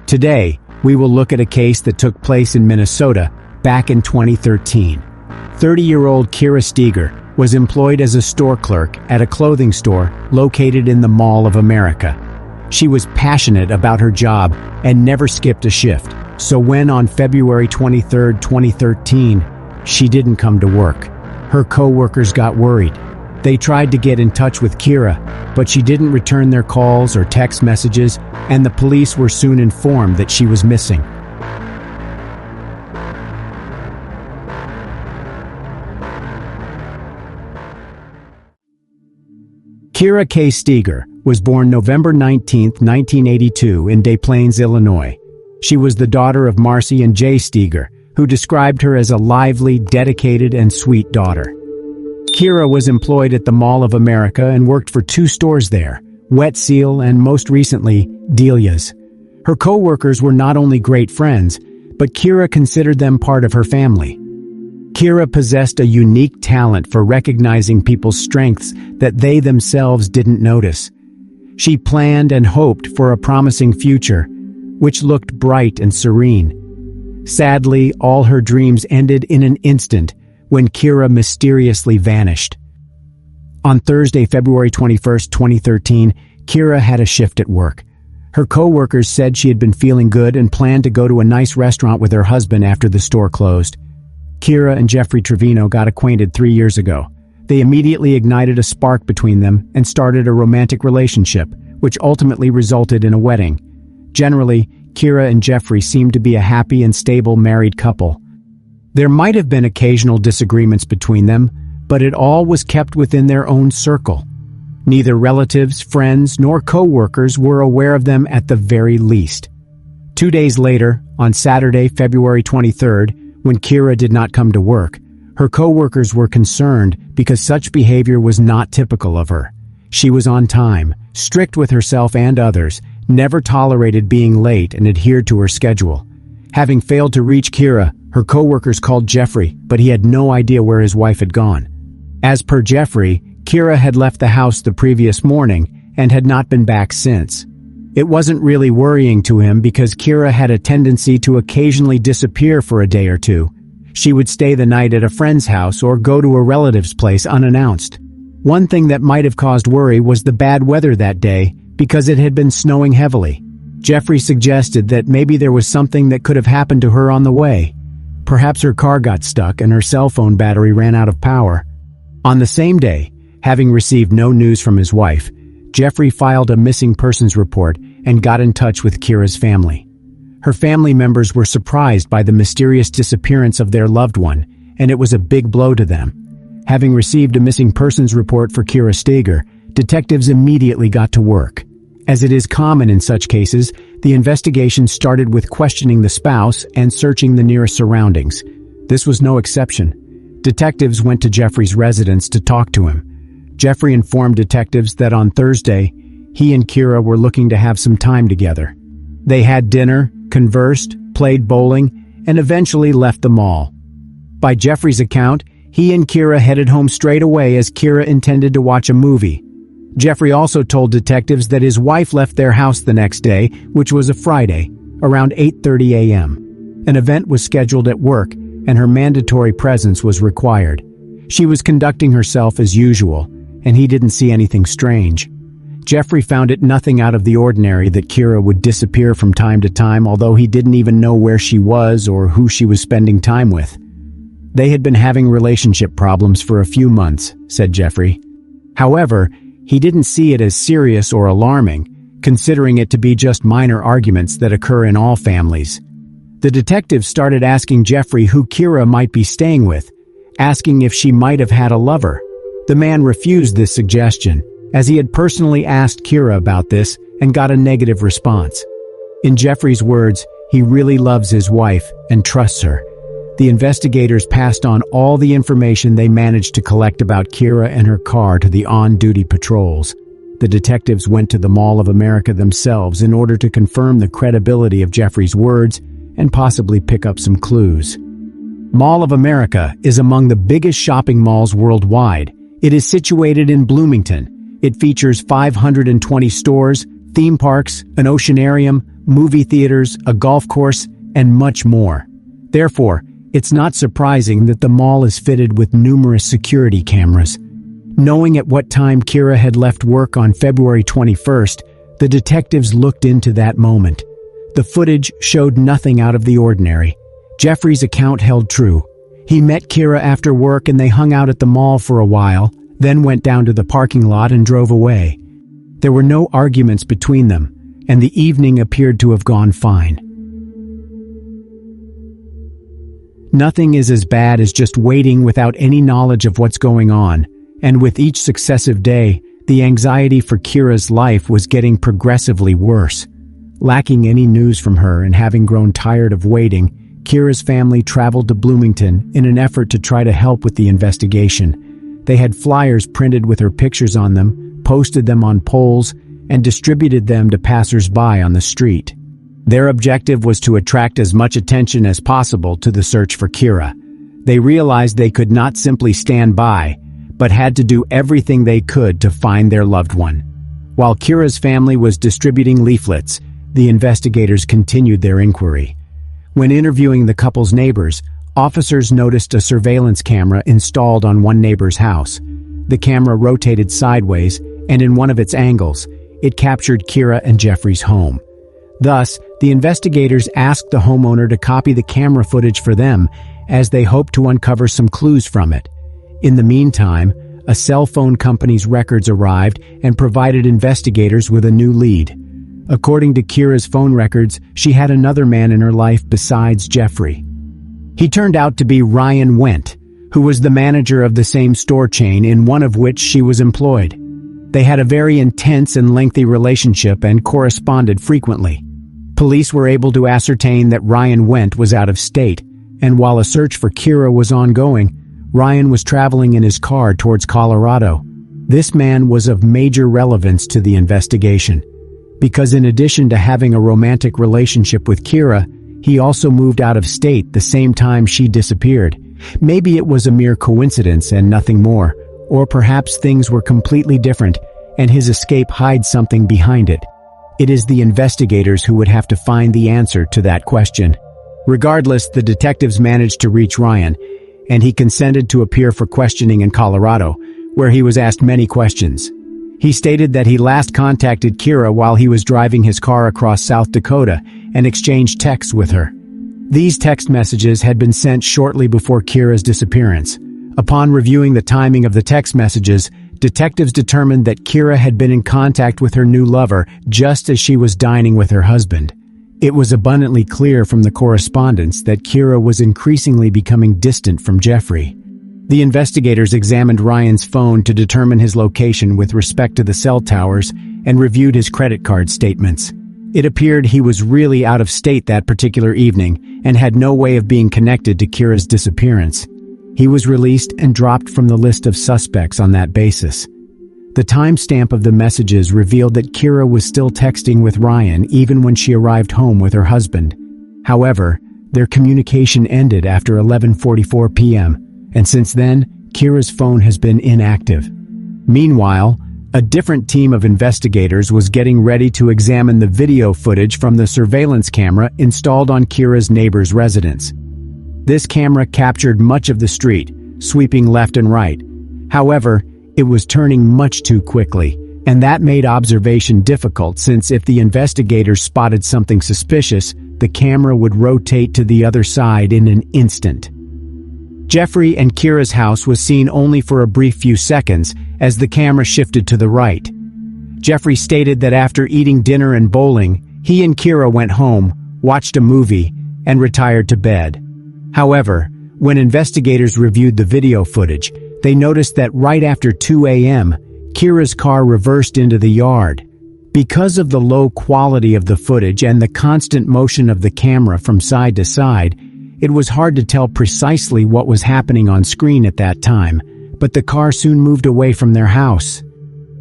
Today, we will look at a case that took place in Minnesota back in 2013. 30-year-old Kira Steger was employed as a store clerk at a clothing store located in the Mall of America. She was passionate about her job and never skipped a shift. So when on February 23, 2013, she didn't come to work, her co-workers got worried. They tried to get in touch with Kira, but she didn't return their calls or text messages, and the police were soon informed that she was missing. Kira K. Steger was born November 19, 1982 in Des Plaines, Illinois. She was the daughter of Marcy and Jay Steger, who described her as a lively, dedicated, and sweet daughter. Kira was employed at the Mall of America and worked for 2 stores there, Wet Seal and most recently, Delia's. Her co-workers were not only great friends, but Kira considered them part of her family. Kira possessed a unique talent for recognizing people's strengths that they themselves didn't notice. She planned and hoped for a promising future, which looked bright and serene. Sadly, all her dreams ended in an instant when Kira mysteriously vanished. On Thursday, February 21, 2013, Kira had a shift at work. Her co-workers said she had been feeling good and planned to go to a nice restaurant with her husband after the store closed. Kira and Jeffrey Trevino got acquainted 3 years ago. They immediately ignited a spark between them and started a romantic relationship, which ultimately resulted in a wedding. Generally, Kira and Jeffrey seemed to be a happy and stable married couple. There might have been occasional disagreements between them, but it all was kept within their own circle. Neither relatives, friends, nor co-workers were aware of them at the very least. 2 days later, on Saturday, February 23rd, when Kira did not come to work, her co-workers were concerned because such behavior was not typical of her. She was on time, strict with herself and others, never tolerated being late, and adhered to her schedule. Having failed to reach Kira, her co-workers called Jeffrey, but he had no idea where his wife had gone. As per Jeffrey, Kira had left the house the previous morning and had not been back since. It wasn't really worrying to him because Kira had a tendency to occasionally disappear for a day or two. She would stay the night at a friend's house or go to a relative's place unannounced. One thing that might have caused worry was the bad weather that day because it had been snowing heavily. Jeffrey suggested that maybe there was something that could have happened to her on the way. Perhaps her car got stuck and her cell phone battery ran out of power. On the same day, having received no news from his wife, Jeffrey filed a missing persons report and got in touch with Kira's family. Her family members were surprised by the mysterious disappearance of their loved one, and it was a big blow to them. Having received a missing persons report for Kira Steger, detectives immediately got to work. As it is common in such cases, the investigation started with questioning the spouse and searching the nearest surroundings. This was no exception. Detectives went to Jeffrey's residence to talk to him. Jeffrey informed detectives that on Thursday, he and Kira were looking to have some time together. They had dinner, conversed, played bowling, and eventually left the mall. By Jeffrey's account, he and Kira headed home straight away as Kira intended to watch a movie. Jeffrey also told detectives that his wife left their house the next day, which was a Friday, around 8:30 a.m. An event was scheduled at work, and her mandatory presence was required. She was conducting herself as usual, and he didn't see anything strange. Jeffrey found it nothing out of the ordinary that Kira would disappear from time to time, although he didn't even know where she was or who she was spending time with. They had been having relationship problems for a few months, said Jeffrey. However, he didn't see it as serious or alarming, considering it to be just minor arguments that occur in all families. The detectives started asking Jeffrey who Kira might be staying with, asking if she might have had a lover. The man refused this suggestion, as he had personally asked Kira about this and got a negative response. In Jeffrey's words, he really loves his wife and trusts her. The investigators passed on all the information they managed to collect about Kira and her car to the on-duty patrols. The detectives went to the Mall of America themselves in order to confirm the credibility of Jeffrey's words and possibly pick up some clues. Mall of America is among the biggest shopping malls worldwide. It is situated in Bloomington. It features 520 stores, theme parks, an oceanarium, movie theaters, a golf course, and much more. Therefore, it's not surprising that the mall is fitted with numerous security cameras. Knowing at what time Kira had left work on February 21st, the detectives looked into that moment. The footage showed nothing out of the ordinary. Jeffrey's account held true. He met Kira after work and they hung out at the mall for a while, then went down to the parking lot and drove away. There were no arguments between them, and the evening appeared to have gone fine. Nothing is as bad as just waiting without any knowledge of what's going on, and with each successive day, the anxiety for Kira's life was getting progressively worse. Lacking any news from her and having grown tired of waiting, Kira's family traveled to Bloomington in an effort to try to help with the investigation. They had flyers printed with her pictures on them, posted them on poles, and distributed them to passers-by on the street. Their objective was to attract as much attention as possible to the search for Kira. They realized they could not simply stand by, but had to do everything they could to find their loved one. While Kira's family was distributing leaflets, the investigators continued their inquiry. When interviewing the couple's neighbors, officers noticed a surveillance camera installed on one neighbor's house. The camera rotated sideways, and in one of its angles, it captured Kira and Jeffrey's home. Thus, the investigators asked the homeowner to copy the camera footage for them, as they hoped to uncover some clues from it. In the meantime, a cell phone company's records arrived and provided investigators with a new lead. According to Kira's phone records, she had another man in her life besides Jeffrey. He turned out to be Ryan Wendt, who was the manager of the same store chain in one of which she was employed. They had a very intense and lengthy relationship and corresponded frequently. Police were able to ascertain that Ryan Wendt was out of state, and while a search for Kira was ongoing, Ryan was traveling in his car towards Colorado. This man was of major relevance to the investigation, because in addition to having a romantic relationship with Kira, he also moved out of state the same time she disappeared. Maybe it was a mere coincidence and nothing more, or perhaps things were completely different, and his escape hides something behind it. It is the investigators who would have to find the answer to that question. Regardless, the detectives managed to reach Ryan, and he consented to appear for questioning in Colorado, where he was asked many questions. He stated that he last contacted Kira while he was driving his car across South Dakota and exchanged texts with her. These text messages had been sent shortly before Kira's disappearance. Upon reviewing the timing of the text messages, detectives determined that Kira had been in contact with her new lover just as she was dining with her husband. It was abundantly clear from the correspondence that Kira was increasingly becoming distant from Jeffrey. The investigators examined Ryan's phone to determine his location with respect to the cell towers and reviewed his credit card statements. It appeared he was really out of state that particular evening and had no way of being connected to Kira's disappearance. He was released and dropped from the list of suspects on that basis. The timestamp of the messages revealed that Kira was still texting with Ryan even when she arrived home with her husband. However, their communication ended after 11:44 p.m., and since then, Kira's phone has been inactive. Meanwhile, a different team of investigators was getting ready to examine the video footage from the surveillance camera installed on Kira's neighbor's residence. This camera captured much of the street, sweeping left and right. However, it was turning much too quickly, and that made observation difficult since if the investigators spotted something suspicious, the camera would rotate to the other side in an instant. Jeffrey and Kira's house was seen only for a brief few seconds as the camera shifted to the right. Jeffrey stated that after eating dinner and bowling, he and Kira went home, watched a movie, and retired to bed. However, when investigators reviewed the video footage, they noticed that right after 2 a.m., Kira's car reversed into the yard. Because of the low quality of the footage and the constant motion of the camera from side to side, it was hard to tell precisely what was happening on screen at that time, but the car soon moved away from their house.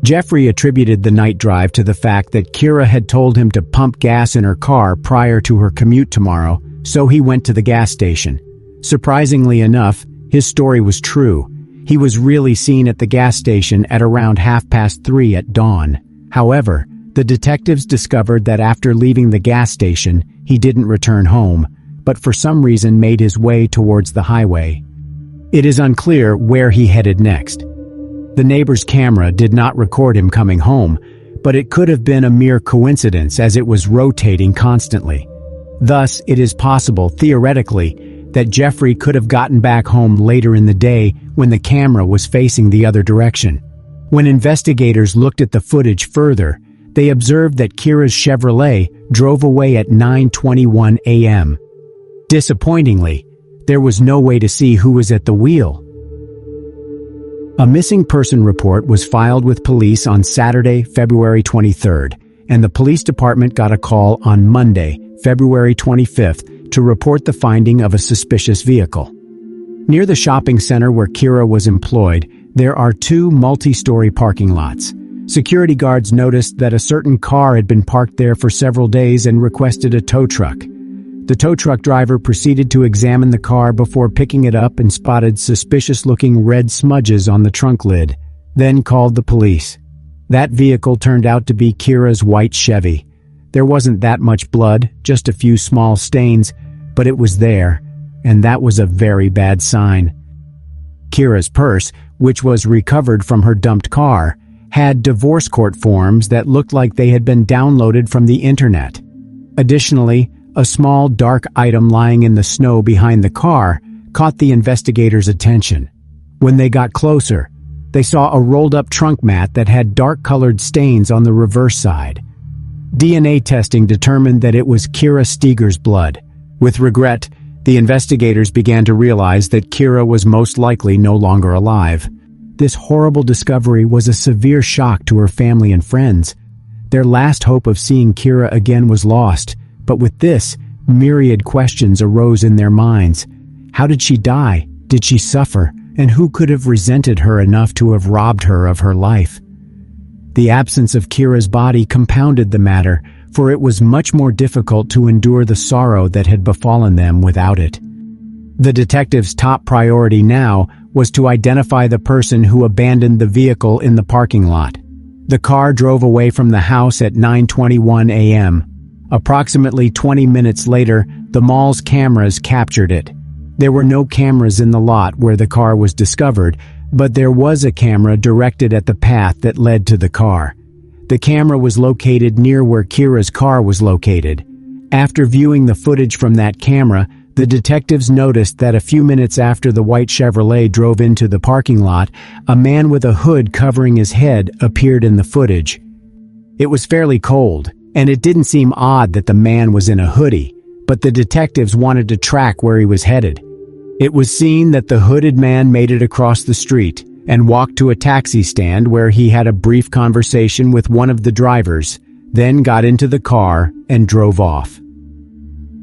Jeffrey attributed the night drive to the fact that Kira had told him to pump gas in her car prior to her commute tomorrow, so he went to the gas station. Surprisingly enough, his story was true. He was really seen at the gas station at around 3:30 at dawn. However, The detectives discovered that after leaving the gas station, he didn't return home, but for some reason made his way towards the highway. It is unclear where he headed next. The neighbor's camera did not record him coming home, but it could have been a mere coincidence as it was rotating constantly. Thus, it is possible, theoretically, that Jeffrey could have gotten back home later in the day when the camera was facing the other direction. When investigators looked at the footage further, they observed that Kira's Chevrolet drove away at 9:21 a.m. Disappointingly, there was no way to see who was at the wheel. A missing person report was filed with police on Saturday, February 23rd, and the police department got a call on Monday, February 25th, to report the finding of a suspicious vehicle. Near the shopping center where Kira was employed, there are two multi-story parking lots. Security guards noticed that a certain car had been parked there for several days and requested a tow truck. The tow truck driver proceeded to examine the car before picking it up and spotted suspicious-looking red smudges on the trunk lid, then called the police. That vehicle turned out to be Kira's white Chevy. There wasn't that much blood, just a few small stains, but it was there, and that was a very bad sign. Kira's purse, which was recovered from her dumped car, had divorce court forms that looked like they had been downloaded from the internet. Additionally, a small dark item lying in the snow behind the car caught the investigators' attention. When they got closer, they saw a rolled-up trunk mat that had dark-colored stains on the reverse side. DNA testing determined that it was Kira Steger's blood. With regret, the investigators began to realize that Kira was most likely no longer alive. This horrible discovery was a severe shock to her family and friends. Their last hope of seeing Kira again was lost, but with this, myriad questions arose in their minds. How did she die? Did she suffer? And who could have resented her enough to have robbed her of her life? The absence of Kira's body compounded the matter, for it was much more difficult to endure the sorrow that had befallen them without it. The detective's top priority now was to identify the person who abandoned the vehicle in the parking lot. The car drove away from the house at 9:21 a.m. Approximately 20 minutes later, the mall's cameras captured it. There were no cameras in the lot where the car was discovered, but there was a camera directed at the path that led to the car. The camera was located near where Kira's car was located. After viewing the footage from that camera, the detectives noticed that a few minutes after the white Chevrolet drove into the parking lot, a man with a hood covering his head appeared in the footage. It was fairly cold, and it didn't seem odd that the man was in a hoodie, but the detectives wanted to track where he was headed. It was seen that the hooded man made it across the street and walked to a taxi stand where he had a brief conversation with one of the drivers, then got into the car and drove off.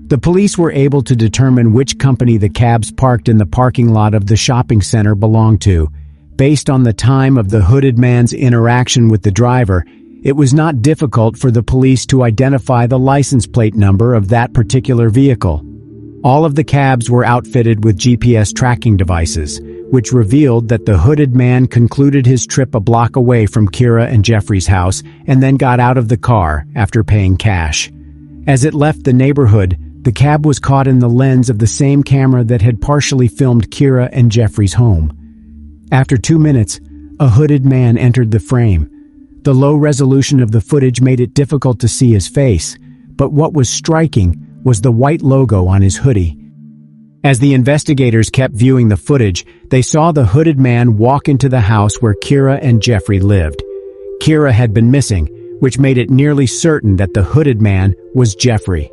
The police were able to determine which company the cabs parked in the parking lot of the shopping center belonged to. Based on the time of the hooded man's interaction with the driver, it was not difficult for the police to identify the license plate number of that particular vehicle. All of the cabs were outfitted with GPS tracking devices, which revealed that the hooded man concluded his trip a block away from Kira and Jeffrey's house and then got out of the car after paying cash. As it left the neighborhood, the cab was caught in the lens of the same camera that had partially filmed Kira and Jeffrey's home. After 2 minutes, a hooded man entered the frame. The low resolution of the footage made it difficult to see his face, but what was striking was the white logo on his hoodie. As the investigators kept viewing the footage, they saw the hooded man walk into the house where Kira and Jeffrey lived. Kira had been missing, which made it nearly certain that the hooded man was Jeffrey.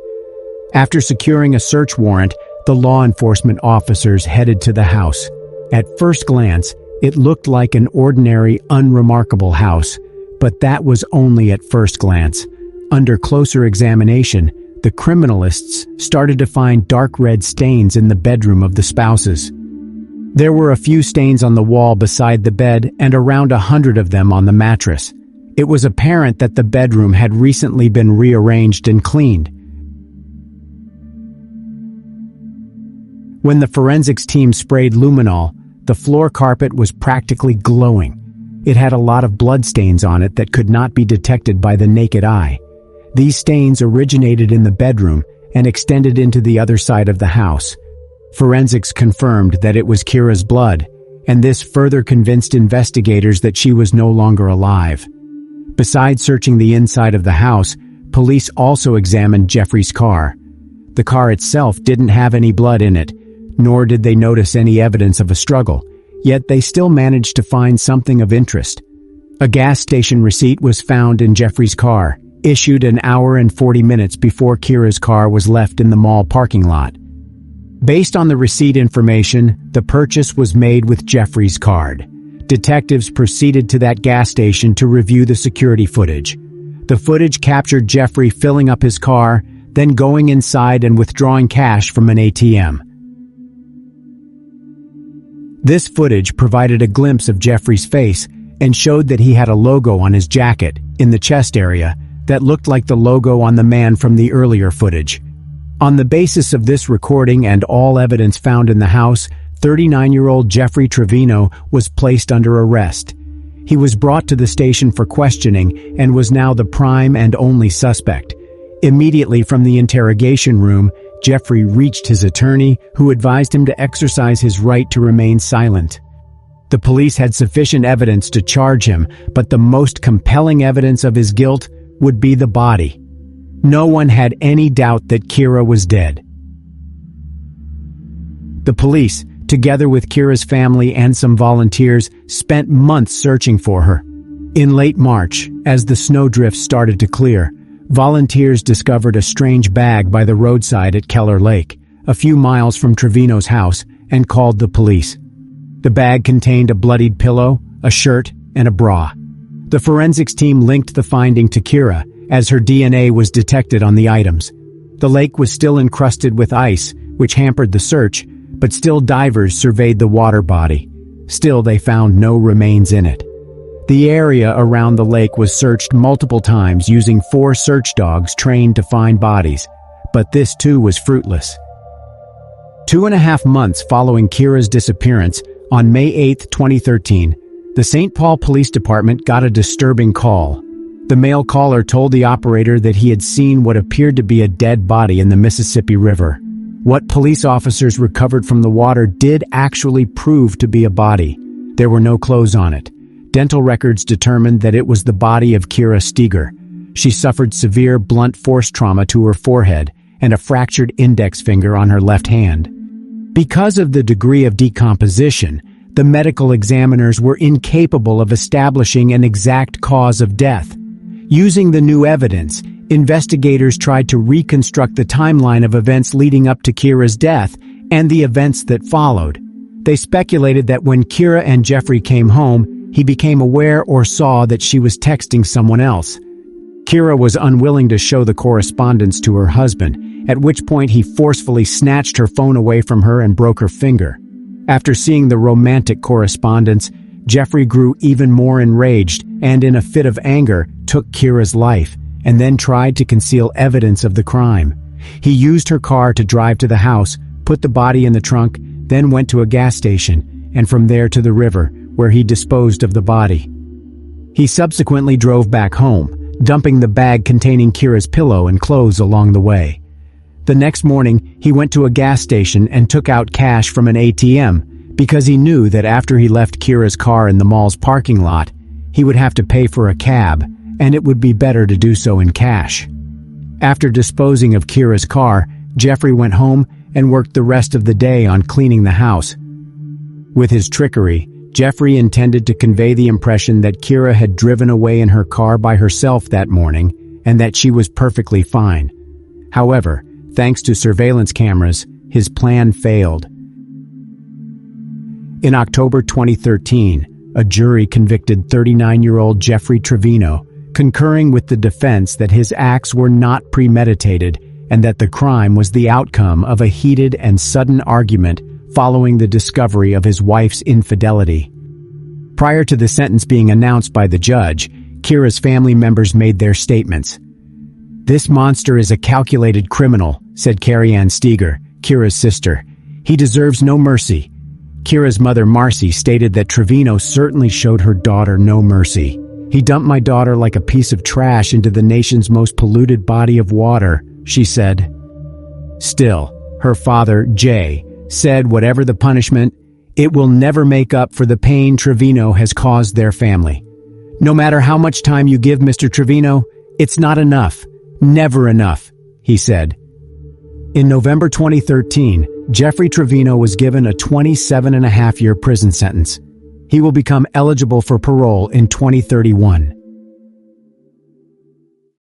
After securing a search warrant, the law enforcement officers headed to the house. At first glance, it looked like an ordinary, unremarkable house, but that was only at first glance. Under closer examination, the criminalists started to find dark red stains in the bedroom of the spouses. There were a few stains on the wall beside the bed and around 100 of them on the mattress. It was apparent that the bedroom had recently been rearranged and cleaned. When the forensics team sprayed luminol, the floor carpet was practically glowing. It had a lot of bloodstains on it that could not be detected by the naked eye. These stains originated in the bedroom and extended into the other side of the house. Forensics confirmed that it was Kira's blood, and this further convinced investigators that she was no longer alive. Besides searching the inside of the house, police also examined Jeffrey's car. The car itself didn't have any blood in it, nor did they notice any evidence of a struggle, yet they still managed to find something of interest. A gas station receipt was found in Jeffrey's car, issued an hour and 40 minutes before Kira's car was left in the mall parking lot. Based on the receipt information, the purchase was made with Jeffrey's card. Detectives proceeded to that gas station to review the security footage. The footage captured Jeffrey filling up his car, then going inside and withdrawing cash from an ATM. This footage provided a glimpse of Jeffrey's face and showed that he had a logo on his jacket, in the chest area, that looked like the logo on the man from the earlier footage. On the basis of this recording and all evidence found in the house, 39-year-old Jeffrey Trevino was placed under arrest. He was brought to the station for questioning and was now the prime and only suspect. Immediately from the interrogation room, Jeffrey reached his attorney, who advised him to exercise his right to remain silent. The police had sufficient evidence to charge him, but the most compelling evidence of his guilt would be the body. No one had any doubt that Kira was dead. The police, together with Kira's family and some volunteers, spent months searching for her. In late March, as the snowdrifts started to clear, volunteers discovered a strange bag by the roadside at Keller Lake, a few miles from Trevino's house, and called the police. The bag contained a bloodied pillow, a shirt, and a bra. The forensics team linked the finding to Kira, as her DNA was detected on the items. The lake was still encrusted with ice, which hampered the search, but still divers surveyed the water body. Still, they found no remains in it. The area around the lake was searched multiple times using 4 search dogs trained to find bodies, but this too was fruitless. 2.5 months following Kira's disappearance, on May 8, 2013, the St. Paul Police Department got a disturbing call. The male caller told the operator that he had seen what appeared to be a dead body in the Mississippi River. What police officers recovered from the water did actually prove to be a body. There were no clothes on it. Dental records determined that it was the body of Kira Steger. She suffered severe blunt force trauma to her forehead and a fractured index finger on her left hand. Because of the degree of decomposition, the medical examiners were incapable of establishing an exact cause of death. Using the new evidence, investigators tried to reconstruct the timeline of events leading up to Kira's death and the events that followed. They speculated that when Kira and Jeffrey came home, he became aware or saw that she was texting someone else. Kira was unwilling to show the correspondence to her husband, at which point he forcefully snatched her phone away from her and broke her finger. After seeing the romantic correspondence, Jeffrey grew even more enraged and, in a fit of anger, took Kira's life and then tried to conceal evidence of the crime. He used her car to drive to the house, put the body in the trunk, then went to a gas station, and from there to the river, where he disposed of the body. He subsequently drove back home, dumping the bag containing Kira's pillow and clothes along the way. The next morning, he went to a gas station and took out cash from an ATM because he knew that after he left Kira's car in the mall's parking lot, he would have to pay for a cab, and it would be better to do so in cash. After disposing of Kira's car, Jeffrey went home and worked the rest of the day on cleaning the house. With his trickery, Jeffrey intended to convey the impression that Kira had driven away in her car by herself that morning and that she was perfectly fine. However, thanks to surveillance cameras, his plan failed. In October 2013, a jury convicted 39-year-old Jeffrey Trevino, concurring with the defense that his acts were not premeditated and that the crime was the outcome of a heated and sudden argument following the discovery of his wife's infidelity. Prior to the sentence being announced by the judge, Kira's family members made their statements. "This monster is a calculated criminal," said Carrie Ann Steger, Kira's sister. "He deserves no mercy. Kira's mother, Marcy, stated that Trevino certainly showed her daughter no mercy. "He dumped my daughter like a piece of trash into the nation's most polluted body of water," she said. Still, her father, Jay, said whatever the punishment, it will never make up for the pain Trevino has caused their family. "No matter how much time you give Mr. Trevino, it's not enough. Never enough," he said. In November 2013, Jeffrey Trevino was given a 27-and-a-half-year prison sentence. He will become eligible for parole in 2031.